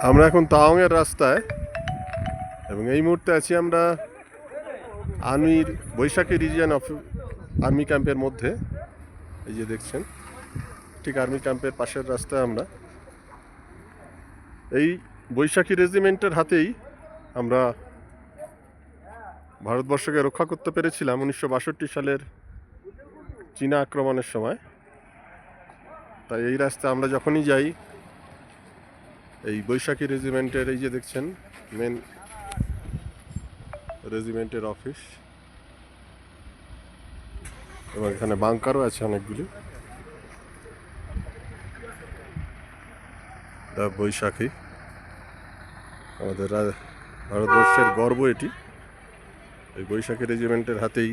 আমরা এখন তাওয়াংয়ের রাস্তায় এবং এই মুহূর্তে আছি আমরা আর্মির বৈশাখী রিজিয়ন অফ আর্মি ক্যাম্পের মধ্যে। এই যে দেখছেন, ঠিক আর্মি ক্যাম্পের পাশের রাস্তায় আমরা। এই বৈশাখী রেজিমেন্টের হাতেই আমরা ভারতবর্ষকে রক্ষা করতে পেরেছিলাম 1962 সালের চীনা আক্রমণের সময়। তাই এই রাস্তায় আমরা যখনই যাই, এই বৈশাখী রেজিমেন্টের এই যে দেখছেন মেন রেজিমেন্টের অফিস, এবং এখানে বাংকারও আছে অনেকগুলি। বৈশাখী আমাদের ভারতবর্ষের গর্ব এটি। এই বৈশাখী রেজিমেন্টের হাতেই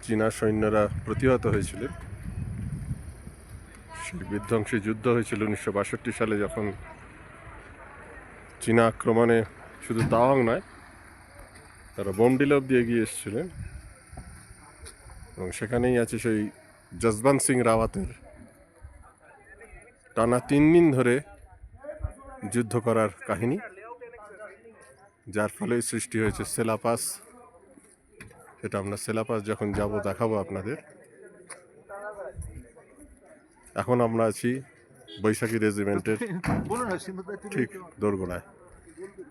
চীনা সৈন্যরা প্রতিহত হয়েছিলেন। সেই বিধ্বংসী যুদ্ধ হয়েছিল 1962 সালে, যখন চীনা আক্রমণে শুধু তাওয়াং নয়, তারা বোমডিলা অব্দি এগিয়ে এসেছিলেন। এবং সেখানেই আছে সেই যশবন্ত সিং রাওয়াতের টানা 3 দিন ধরে যুদ্ধ করার কাহিনী, যার ফলে সৃষ্টি হয়েছে সেলাপাস। সেটা আমরা সেলাপাস যখন যাব দেখাবো আপনাদের। এখন আমরা আছি বৈশাখী রেজিমেন্টের ঠিক দোরগোড়ায়।